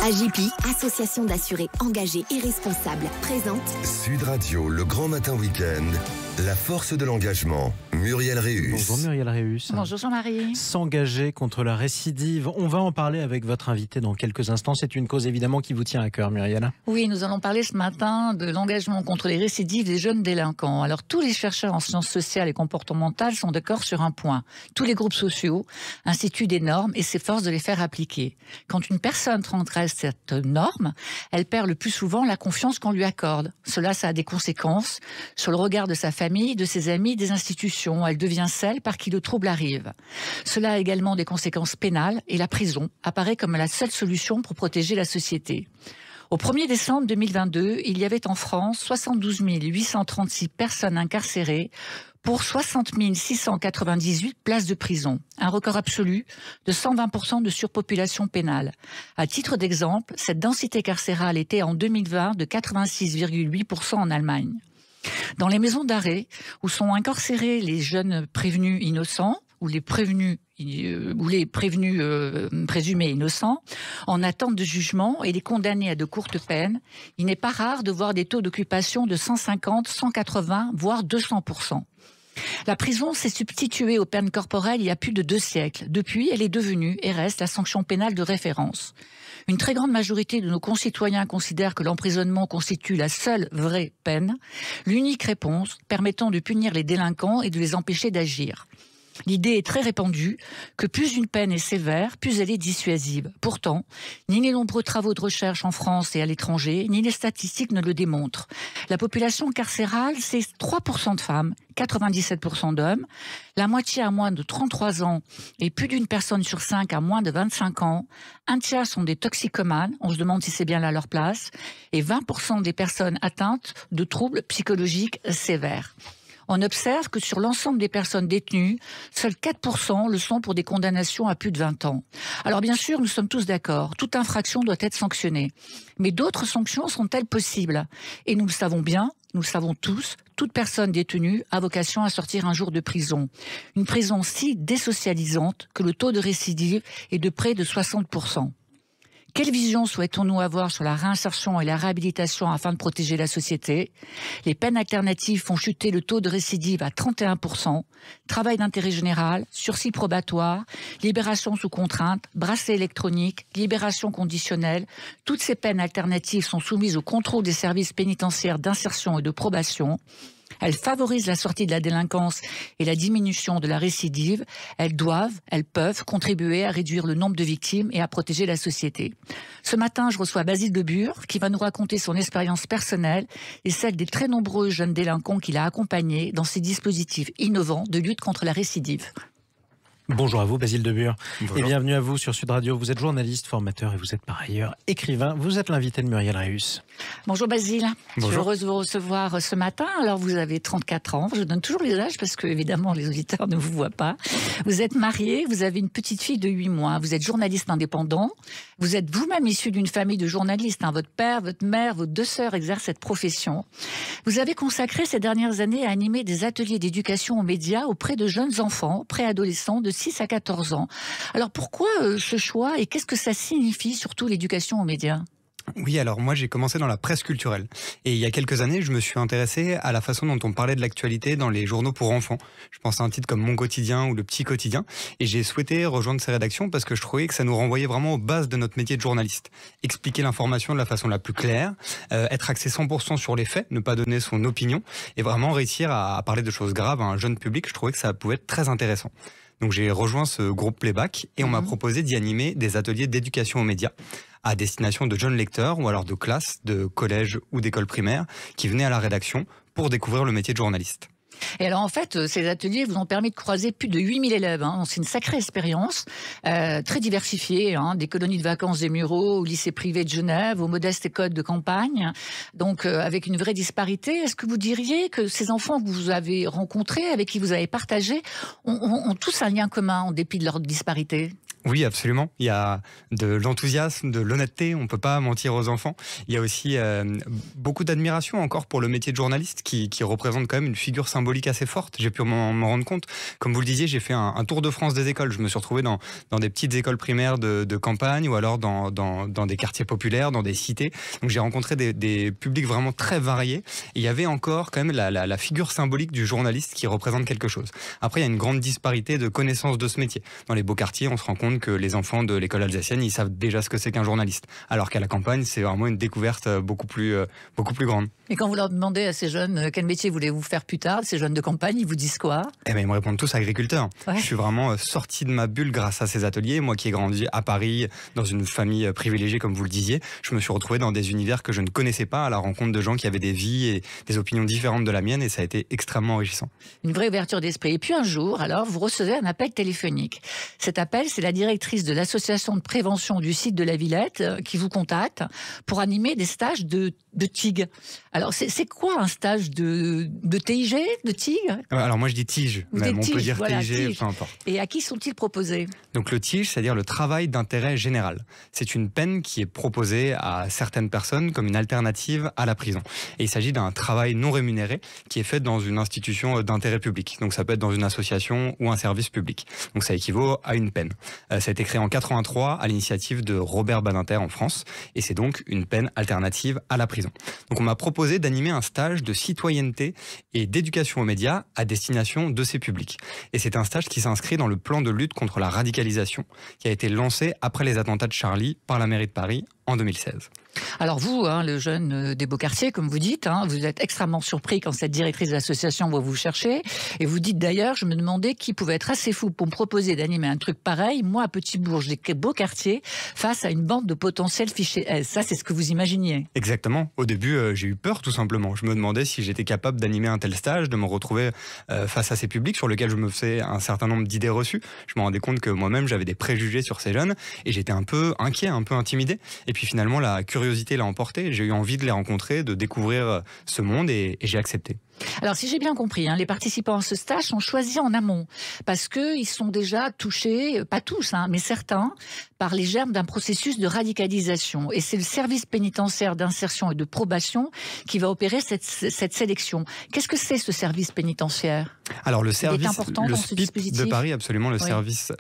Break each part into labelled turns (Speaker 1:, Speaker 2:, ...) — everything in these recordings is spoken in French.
Speaker 1: AJPI, association d'assurés engagés et responsables, présente
Speaker 2: Sud Radio, le grand matin week-end, la force de l'engagement. Muriel Réus.
Speaker 3: Bonjour Muriel Réus.
Speaker 4: Bonjour Jean-Marie.
Speaker 3: S'engager contre la récidive. On va en parler avec votre invité dans quelques instants. C'est une cause évidemment qui vous tient à cœur, Muriel.
Speaker 4: Oui, nous allons parler ce matin de l'engagement contre les récidives des jeunes délinquants. Alors tous les chercheurs en sciences sociales et comportementales sont d'accord sur un point. Tous les groupes sociaux instituent des normes et s'efforcent de les faire appliquer. Quand une personne transgresse cette norme, elle perd le plus souvent la confiance qu'on lui accorde. Cela, ça a des conséquences sur le regard de sa famille, de ses amis, des institutions. Elle devient celle par qui le trouble arrive. Cela a également des conséquences pénales et la prison apparaît comme la seule solution pour protéger la société. Au 1er décembre 2022, il y avait en France 72 836 personnes incarcérées pour 60 698 places de prison, un record absolu de 120% de surpopulation pénale. À titre d'exemple, cette densité carcérale était en 2020 de 86,8% en Allemagne. Dans les maisons d'arrêt, où sont incarcérés les jeunes prévenus innocents, ou les prévenus présumés innocents, en attente de jugement et les condamnés à de courtes peines, il n'est pas rare de voir des taux d'occupation de 150, 180, voire 200%. La prison s'est substituée aux peines corporelles il y a plus de 2 siècles. Depuis, elle est devenue et reste la sanction pénale de référence. Une très grande majorité de nos concitoyens considèrent que l'emprisonnement constitue la seule vraie peine, l'unique réponse permettant de punir les délinquants et de les empêcher d'agir. L'idée est très répandue que plus une peine est sévère, plus elle est dissuasive. Pourtant, ni les nombreux travaux de recherche en France et à l'étranger, ni les statistiques ne le démontrent. La population carcérale, c'est 3% de femmes, 97% d'hommes, la moitié a moins de 33 ans et plus d'une personne sur 5 a moins de 25 ans. Un tiers sont des toxicomanes, on se demande si c'est bien là leur place, et 20% des personnes atteintes de troubles psychologiques sévères. On observe que sur l'ensemble des personnes détenues, seuls 4% le sont pour des condamnations à plus de 20 ans. Alors bien sûr, nous sommes tous d'accord, toute infraction doit être sanctionnée. Mais d'autres sanctions sont-elles possibles? Et nous le savons bien, nous le savons tous, toute personne détenue a vocation à sortir un jour de prison. Une prison si désocialisante que le taux de récidive est de près de 60%. Quelle vision souhaitons-nous avoir sur la réinsertion et la réhabilitation afin de protéger la société? Les peines alternatives font chuter le taux de récidive à 31%. Travail d'intérêt général, sursis probatoire, libération sous contrainte, bracelet électronique, libération conditionnelle. Toutes ces peines alternatives sont soumises au contrôle des services pénitentiaires d'insertion et de probation. Elles favorisent la sortie de la délinquance et la diminution de la récidive. Elles peuvent contribuer à réduire le nombre de victimes et à protéger la société. Ce matin, je reçois Basile Debure qui va nous raconter son expérience personnelle et celle des très nombreux jeunes délinquants qu'il a accompagnés dans ces dispositifs innovants de lutte contre la récidive.
Speaker 3: Bonjour à vous, Basile Debure.
Speaker 5: Bonjour.
Speaker 3: Et bienvenue à vous sur Sud Radio. Vous êtes journaliste, formateur et vous êtes par ailleurs écrivain. Vous êtes l'invité de Muriel Réus.
Speaker 4: Bonjour Basile.
Speaker 5: Bonjour.
Speaker 4: Je suis heureuse de vous recevoir ce matin. Alors vous avez 34 ans. Je donne toujours les âges parce que évidemment les auditeurs ne vous voient pas. Vous êtes marié, vous avez une petite fille de 8 mois. Vous êtes journaliste indépendant. Vous êtes vous-même issu d'une famille de journalistes. Votre père, votre mère, vos 2 sœurs exercent cette profession. Vous avez consacré ces dernières années à animer des ateliers d'éducation aux médias auprès de jeunes enfants, préadolescents de 6 à 14 ans. Alors pourquoi ce choix et qu'est-ce que ça signifie surtout l'éducation aux médias ?
Speaker 5: Oui, alors moi j'ai commencé dans la presse culturelle et il y a quelques années je me suis intéressé à la façon dont on parlait de l'actualité dans les journaux pour enfants. Je pense à un titre comme Mon Quotidien ou Le Petit Quotidien et j'ai souhaité rejoindre ces rédactions parce que je trouvais que ça nous renvoyait vraiment aux bases de notre métier de journaliste. Expliquer l'information de la façon la plus claire, être axé 100% sur les faits, ne pas donner son opinion et vraiment réussir à parler de choses graves à un jeune public. Je trouvais que ça pouvait être très intéressant. Donc j'ai rejoint ce groupe Playback et on m'a proposé d'y animer des ateliers d'éducation aux médias à destination de jeunes lecteurs ou alors de classes, de collèges ou d'écoles primaires qui venaient à la rédaction pour découvrir le métier de journaliste.
Speaker 4: Et alors en fait, ces ateliers vous ont permis de croiser plus de 8000 élèves. C'est une sacrée expérience, très diversifiée, des colonies de vacances des Mureaux au lycée privé de Genève, aux modestes écoles de campagne, donc avec une vraie disparité. Est-ce que vous diriez que ces enfants que vous avez rencontrés, avec qui vous avez partagé, ont tous un lien commun en dépit de leur disparité ?
Speaker 5: Oui, absolument. Il y a de l'enthousiasme, de l'honnêteté, on ne peut pas mentir aux enfants. Il y a aussi beaucoup d'admiration encore pour le métier de journaliste qui représente quand même une figure symbolique assez forte. J'ai pu m'en rendre compte. Comme vous le disiez, j'ai fait un tour de France des écoles. Je me suis retrouvé dans des petites écoles primaires de campagne ou alors dans des quartiers populaires, dans des cités. Donc j'ai rencontré des publics vraiment très variés. Et il y avait encore quand même la figure symbolique du journaliste qui représente quelque chose. Après, il y a une grande disparité de connaissances de ce métier. Dans les beaux quartiers, on se rend compte que les enfants de l'école alsacienne, ils savent déjà ce que c'est qu'un journaliste. Alors qu'à la campagne, c'est vraiment une découverte beaucoup plus grande.
Speaker 4: Et quand vous leur demandez à ces jeunes quel métier voulez-vous faire plus tard, ces jeunes de campagne, ils vous disent quoi?
Speaker 5: Eh ben, ils me répondent tous agriculteurs.
Speaker 4: Ouais.
Speaker 5: Je suis vraiment sorti de ma bulle grâce à ces ateliers. Moi qui ai grandi à Paris, dans une famille privilégiée, comme vous le disiez, je me suis retrouvé dans des univers que je ne connaissais pas, à la rencontre de gens qui avaient des vies et des opinions différentes de la mienne, et ça a été extrêmement enrichissant.
Speaker 4: Une vraie ouverture d'esprit. Et puis un jour, alors, vous recevez un appel téléphonique. Cet appel, c'est la directrice de l'association de prévention du site de la Villette qui vous contacte pour animer des stages de TIG. Alors, c'est quoi un stage de TIG, de TIG?
Speaker 5: Alors moi je dis TIG, même, on peut dire
Speaker 4: voilà,
Speaker 5: TIG, peu importe.
Speaker 4: Et à qui sont-ils proposés?
Speaker 5: Donc le TIG, c'est-à-dire le travail d'intérêt général. C'est une peine qui est proposée à certaines personnes comme une alternative à la prison. Et il s'agit d'un travail non rémunéré qui est fait dans une institution d'intérêt public. Donc ça peut être dans une association ou un service public. Donc ça équivaut à une peine. Ça a été créé en 83 à l'initiative de Robert Badinter en France. Et c'est donc une peine alternative à la prison. Donc on m'a proposé d'animer un stage de citoyenneté et d'éducation aux médias à destination de ces publics. Et c'est un stage qui s'inscrit dans le plan de lutte contre la radicalisation qui a été lancé après les attentats de Charlie par la mairie de Paris en 2016.
Speaker 4: Alors vous, le jeune des beaux quartiers, comme vous dites, vous êtes extrêmement surpris quand cette directrice de l'association va vous chercher. Et vous dites d'ailleurs, je me demandais qui pouvait être assez fou pour me proposer d'animer un truc pareil, moi à Petit-Bourges, des beaux quartiers, face à une bande de potentiels fichés S. Ça, c'est ce que vous imaginiez.
Speaker 5: Exactement. Au début, j'ai eu peur tout simplement. Je me demandais si j'étais capable d'animer un tel stage, de me retrouver face à ces publics sur lesquels je me faisais un certain nombre d'idées reçues. Je me rendais compte que moi-même, j'avais des préjugés sur ces jeunes et j'étais un peu inquiet, un peu intimidé. Et puis finalement, la curiosité l'a emporté. J'ai eu envie de les rencontrer, de découvrir ce monde et j'ai accepté.
Speaker 4: Alors, si j'ai bien compris, les participants à ce stage sont choisis en amont parce qu'ils sont déjà touchés, pas tous, mais certains, par les germes d'un processus de radicalisation. Et c'est le service pénitentiaire d'insertion et de probation qui va opérer cette sélection. Qu'est-ce que c'est ce service pénitentiaire?
Speaker 5: Alors le service, le
Speaker 4: SPIP
Speaker 5: de Paris, absolument, le service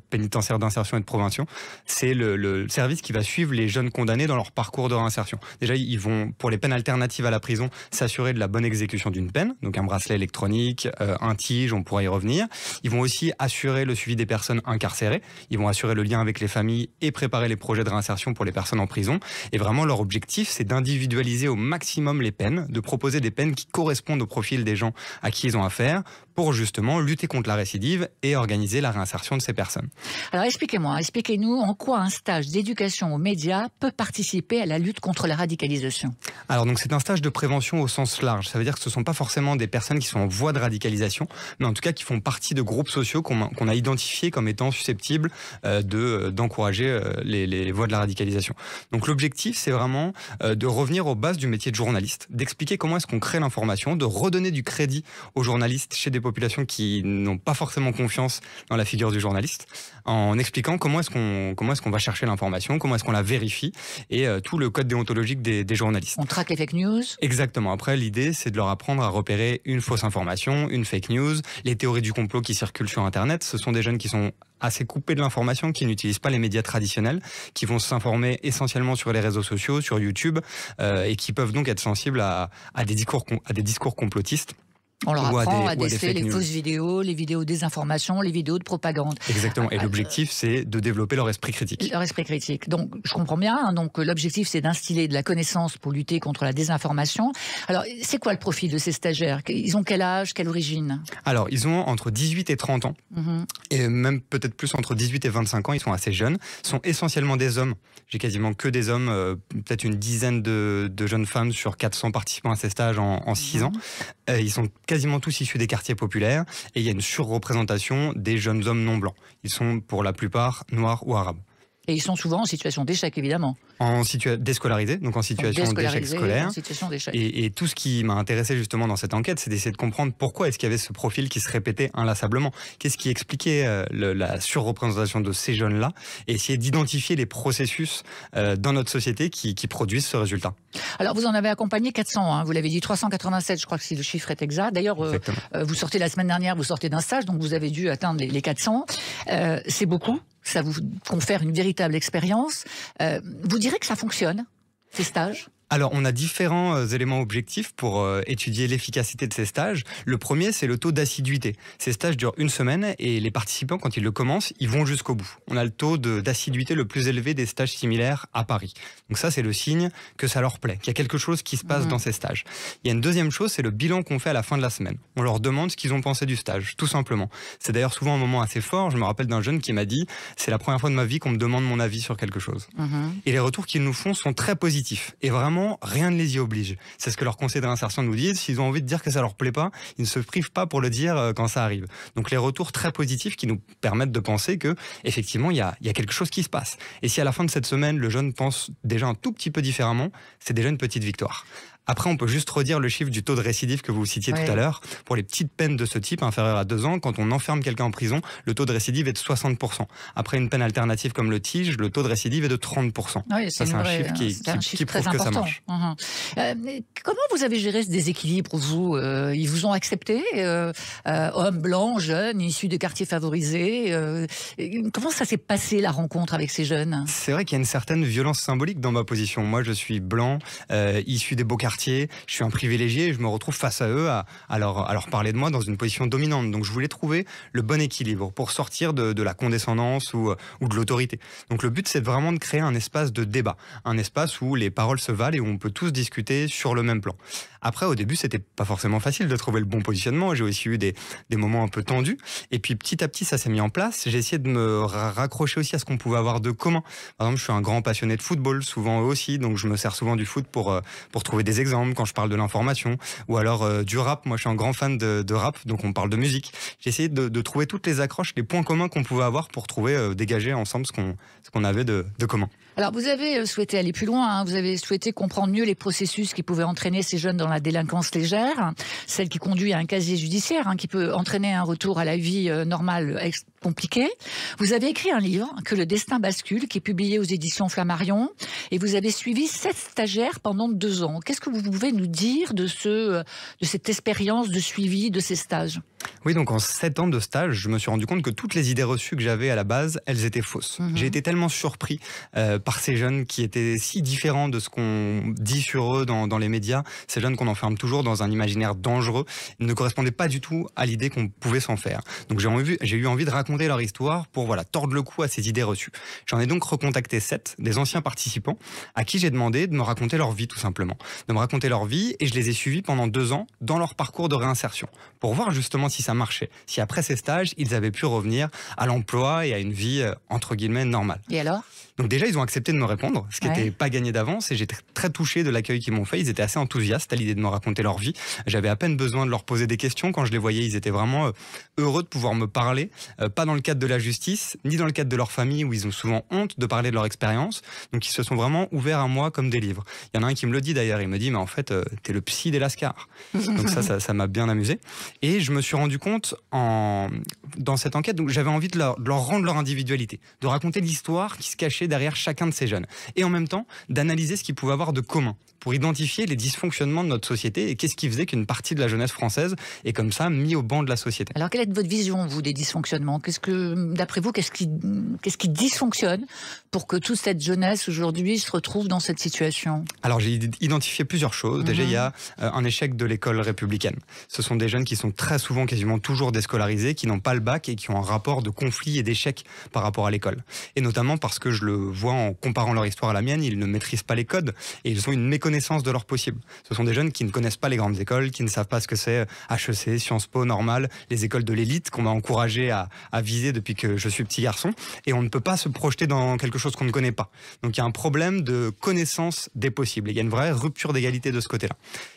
Speaker 5: pénitentiaire d'insertion et de probation, c'est le service qui va suivre les jeunes condamnés dans leur parcours de réinsertion. Déjà, ils vont, pour les peines alternatives à la prison, s'assurer de la bonne exécution d'une peine, donc un bracelet électronique, un tige, on pourra y revenir. Ils vont aussi assurer le suivi des personnes incarcérées, ils vont assurer le lien avec les familles et préparer les projets de réinsertion pour les personnes en prison. Et vraiment, leur objectif, c'est d'individualiser au maximum les peines, de proposer des peines qui correspondent au profil des gens à qui ils ont affaire, pour justement lutter contre la récidive et organiser la réinsertion de ces personnes.
Speaker 4: Alors expliquez-nous en quoi un stage d'éducation aux médias peut participer à la lutte contre la radicalisation.
Speaker 5: Alors donc c'est un stage de prévention au sens large. Ça veut dire que ce ne sont pas forcément des personnes qui sont en voie de radicalisation, mais en tout cas qui font partie de groupes sociaux qu'on a identifiés comme étant susceptibles d'encourager les voies de la radicalisation. Donc l'objectif, c'est vraiment de revenir aux bases du métier de journaliste, d'expliquer comment est-ce qu'on crée l'information, de redonner du crédit aux journalistes chez des populations qui n'ont pas forcément confiance dans la figure du journaliste, en expliquant comment est-ce qu'on va chercher l'information, comment est-ce qu'on la vérifie, et tout le code déontologique des journalistes.
Speaker 4: On traque les fake news.
Speaker 5: Exactement. Après, l'idée, c'est de leur apprendre à repérer une fausse information, une fake news, les théories du complot qui circulent sur Internet. Ce sont des jeunes qui sont assez coupés de l'information, qui n'utilisent pas les médias traditionnels, qui vont s'informer essentiellement sur les réseaux sociaux, sur YouTube, et qui peuvent donc être sensibles à des discours complotistes.
Speaker 4: On leur apprend à déceler les fausses vidéos, les vidéos de désinformation, les vidéos de propagande.
Speaker 5: Exactement. Et l'objectif, c'est de développer leur esprit critique.
Speaker 4: Leur esprit critique. Donc, je comprends bien. Donc, l'objectif, c'est d'instiller de la connaissance pour lutter contre la désinformation. Alors, c'est quoi le profil de ces stagiaires? Ils ont quel âge, quelle origine?
Speaker 5: Alors, ils ont entre 18 et 30 ans. Et même peut-être plus entre 18 et 25 ans. Ils sont assez jeunes. Ils sont essentiellement des hommes. J'ai quasiment que des hommes, peut-être une dizaine de jeunes femmes sur 400 participants à ces stages en 6 ans. Ils sont quasiment tous issus des quartiers populaires et il y a une surreprésentation des jeunes hommes non blancs. Ils sont pour la plupart noirs ou arabes.
Speaker 4: Et ils sont souvent en situation d'échec, évidemment.
Speaker 5: Déscolarisés, donc en situation d'échec scolaire.
Speaker 4: En situation d'échec.
Speaker 5: Et tout ce qui m'a intéressé justement dans cette enquête, c'est d'essayer de comprendre pourquoi est-ce qu'il y avait ce profil qui se répétait inlassablement. Qu'est-ce qui expliquait la surreprésentation de ces jeunes-là, et essayer d'identifier les processus dans notre société qui produisent ce résultat.
Speaker 4: Alors, vous en avez accompagné 400, hein, vous l'avez dit, 387, je crois que si le chiffre est exact. D'ailleurs, vous sortez la semaine dernière, vous sortez d'un stage, donc vous avez dû atteindre les 400. C'est beaucoup. Ça vous confère une véritable expérience. Vous direz que ça fonctionne, ces stages ?
Speaker 5: Alors, on a différents éléments objectifs pour étudier l'efficacité de ces stages. Le premier, c'est le taux d'assiduité. Ces stages durent 1 semaine et les participants, quand ils le commencent, ils vont jusqu'au bout. On a le taux d'assiduité le plus élevé des stages similaires à Paris. Donc ça, c'est le signe que ça leur plaît, qu'il y a quelque chose qui se passe dans ces stages. Il y a une deuxième chose, c'est le bilan qu'on fait à la fin de la semaine. On leur demande ce qu'ils ont pensé du stage, tout simplement. C'est d'ailleurs souvent un moment assez fort. Je me rappelle d'un jeune qui m'a dit « c'est la première fois de ma vie qu'on me demande mon avis sur quelque chose ». Et les retours qu'ils nous font sont très positifs. Et vraiment, rien ne les y oblige. C'est ce que leurs conseillers de réinsertion nous disent. S'ils ont envie de dire que ça leur plaît pas, ils ne se privent pas pour le dire quand ça arrive. Donc les retours très positifs qui nous permettent de penser que effectivement il y a quelque chose qui se passe. Et si à la fin de cette semaine le jeune pense déjà un tout petit peu différemment, c'est déjà une petite victoire. Après, on peut juste redire le chiffre du taux de récidive que vous citiez tout à l'heure. Pour les petites peines de ce type, inférieures à 2 ans, quand on enferme quelqu'un en prison, le taux de récidive est de 60%. Après une peine alternative comme le TIG, le taux de récidive est de 30%.
Speaker 4: Oui, c'est un chiffre
Speaker 5: qui
Speaker 4: très
Speaker 5: prouve que ça marche.
Speaker 4: Comment vous avez géré ce déséquilibre, vous Ils vous ont accepté, hommes blancs, jeunes, issus de quartiers favorisés. Comment ça s'est passé, la rencontre avec ces jeunes ?
Speaker 5: C'est vrai qu'il y a une certaine violence symbolique dans ma position. Moi, je suis blanc, issu des beaux quartiers. Je suis un privilégié et je me retrouve face à eux à leur parler de moi dans une position dominante. Donc je voulais trouver le bon équilibre pour sortir de la condescendance ou de l'autorité. Donc le but, c'est vraiment de créer un espace de débat, un espace où les paroles se valent et où on peut tous discuter sur le même plan. Après, au début, c'était pas forcément facile de trouver le bon positionnement. J'ai aussi eu des moments un peu tendus. Et puis petit à petit, ça s'est mis en place. J'ai essayé de me raccrocher aussi à ce qu'on pouvait avoir de commun. Par exemple, je suis un grand passionné de football, souvent eux aussi, donc je me sers souvent du foot pour trouver des exemples quand je parle de l'information, ou alors du rap. Moi, je suis un grand fan de rap, donc on parle de musique. J'ai essayé de trouver toutes les accroches, les points communs qu'on pouvait avoir pour trouver, dégager ensemble ce qu'on avait de commun.
Speaker 4: Alors, vous avez souhaité aller plus loin, hein. Vous avez souhaité comprendre mieux les processus qui pouvaient entraîner ces jeunes dans la délinquance légère, celle qui conduit à un casier judiciaire, hein, qui peut entraîner un retour à la vie normale compliqué. Vous avez écrit un livre, Que le destin bascule, qui est publié aux éditions Flammarion, et vous avez suivi 7 stagiaires pendant 2 ans. Qu'est-ce que vous pouvez nous dire de cette expérience de suivi de ces stages ?
Speaker 5: Oui, donc en 7 ans de stage, je me suis rendu compte que toutes les idées reçues que j'avais à la base, elles étaient fausses. J'ai été tellement surpris par ces jeunes qui étaient si différents de ce qu'on dit sur eux dans les médias. Ces jeunes qu'on enferme toujours dans un imaginaire dangereux ne correspondaient pas du tout à l'idée qu'on pouvait s'en faire. Donc j'ai eu envie de raconter leur histoire pour tordre le cou à ces idées reçues. J'en ai donc recontacté 7 des anciens participants à qui j'ai demandé de me raconter leur vie tout simplement. De me raconter leur vie, et je les ai suivis pendant 2 ans dans leur parcours de réinsertion pour voir justement si ça marchait, si après ces stages, ils avaient pu revenir à l'emploi et à une vie entre guillemets normale.
Speaker 4: Et alors ?
Speaker 5: Donc déjà, ils ont accepté de me répondre, ce qui n'était pas gagné d'avance, et j'étais très touché de l'accueil qu'ils m'ont fait. Ils étaient assez enthousiastes à l'idée de me raconter leur vie. J'avais à peine besoin de leur poser des questions. Quand je les voyais, ils étaient vraiment heureux de pouvoir me parler, pas dans le cadre de la justice, ni dans le cadre de leur famille, où ils ont souvent honte de parler de leur expérience. Donc ils se sont vraiment ouverts à moi comme des livres. Il y en a un qui me le dit d'ailleurs, il me dit « mais en fait, t'es le psy des Lascars ». Donc ça m'a bien amusé. Et je me suis rendu compte dans cette enquête, donc j'avais envie de leur rendre leur individualité, de raconter l'histoire qui se cachait derrière chacun de ces jeunes, et en même temps d'analyser ce qu'ils pouvaient avoir de commun pour identifier les dysfonctionnements de notre société et qu'est-ce qui faisait qu'une partie de la jeunesse française est comme ça mis au banc de la société. Alors
Speaker 4: quelle est votre vision, vous, des dysfonctionnements ? D'après vous, qu'est-ce qui dysfonctionne pour que toute cette jeunesse aujourd'hui se retrouve dans cette situation ?
Speaker 5: Alors j'ai identifié plusieurs choses. Déjà, il y a un échec de l'école républicaine. Ce sont des jeunes qui sont très souvent, quasiment toujours déscolarisés, qui n'ont pas le bac et qui ont un rapport de conflit et d'échec par rapport à l'école. Et notamment parce que je le vois en comparant leur histoire à la mienne, ils ne maîtrisent pas les codes et ils ont une méconnaissance de leur possible. Ce sont des jeunes qui ne connaissent pas les grandes écoles, qui ne savent pas ce que c'est HEC, Sciences Po, Normal, les écoles de l'élite qu'on m'a encouragé à viser depuis que je suis petit garçon, et on ne peut pas se projeter dans quelque chose qu'on ne connaît pas. Donc il y a un problème de connaissance des possibles, et il y a une vraie rupture d'égalité de ce côté-là.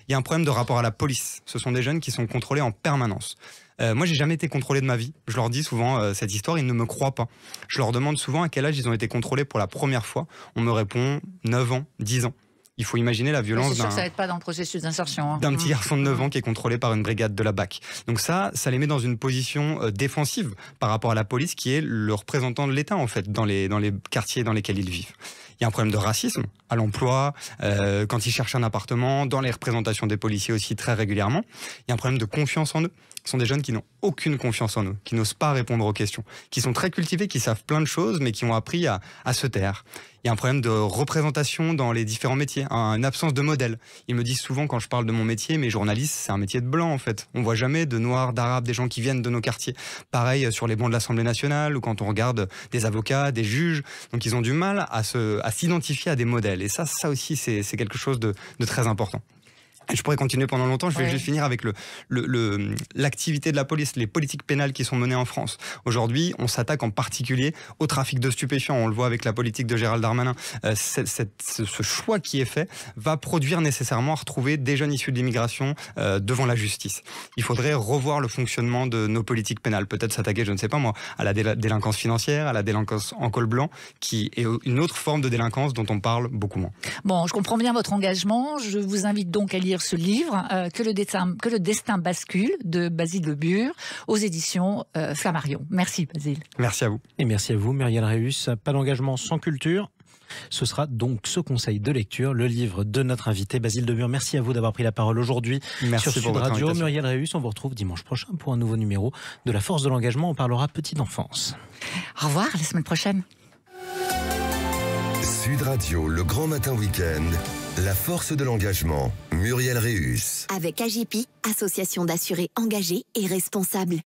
Speaker 5: Il y a un problème de rapport à la police. Ce sont des jeunes qui sont contrôlés en permanence. Moi, j'ai jamais été contrôlé de ma vie. Je leur dis souvent cette histoire, ils ne me croient pas. Je leur demande souvent à quel âge ils ont été contrôlés pour la première fois. On me répond 9 ans, 10 ans. Il faut imaginer la violence
Speaker 4: c'est sûr que ça n'aide pas dans le processus d'insertion.
Speaker 5: D'un petit garçon de 9 ans qui est contrôlé par une brigade de la BAC. Donc ça les met dans une position défensive par rapport à la police qui est le représentant de l'État en fait dans les quartiers dans lesquels ils vivent. Il y a un problème de racisme à l'emploi, quand ils cherchent un appartement, dans les représentations des policiers aussi très régulièrement. Il y a un problème de confiance en eux. Ce sont des jeunes qui n'ont aucune confiance en eux, qui n'osent pas répondre aux questions, qui sont très cultivés, qui savent plein de choses, mais qui ont appris à se taire. Il y a un problème de représentation dans les différents métiers, une absence de modèle. Ils me disent souvent quand je parle de mon métier, mais journaliste, c'est un métier de blanc en fait. On voit jamais de noirs, d'arabes, des gens qui viennent de nos quartiers. Pareil sur les bancs de l'Assemblée nationale ou quand on regarde des avocats, des juges. Donc ils ont du mal à s'identifier à des modèles. Et ça aussi, c'est quelque chose de très important. Je pourrais continuer pendant longtemps, je vais juste finir avec l'activité de la police, les politiques pénales qui sont menées en France. Aujourd'hui, on s'attaque en particulier au trafic de stupéfiants. On le voit avec la politique de Gérald Darmanin. Ce choix qui est fait va produire nécessairement à retrouver des jeunes issus de l'immigration devant la justice. Il faudrait revoir le fonctionnement de nos politiques pénales. Peut-être s'attaquer, je ne sais pas moi, à la délinquance financière, à la délinquance en col blanc, qui est une autre forme de délinquance dont on parle beaucoup moins.
Speaker 4: Bon, je comprends bien votre engagement. Je vous invite donc à lire ce livre, que le destin bascule, de Basile Le Bur, aux éditions Flammarion. Merci Basile.
Speaker 5: Merci à vous.
Speaker 3: Et merci à vous Muriel Réus. Pas d'engagement sans culture. Ce sera donc ce conseil de lecture, le livre de notre invité Basile Le Bur. Merci à vous d'avoir pris la parole aujourd'hui sur Sud Radio. Muriel Réus, on vous retrouve dimanche prochain pour un nouveau numéro de La Force de l'Engagement. On parlera petite enfance.
Speaker 4: Au revoir, la semaine prochaine.
Speaker 2: Sud Radio, le grand matin week-end, La Force de l'Engagement, Muriel Réus.
Speaker 1: Avec AGPI, association d'assurés engagés et responsables.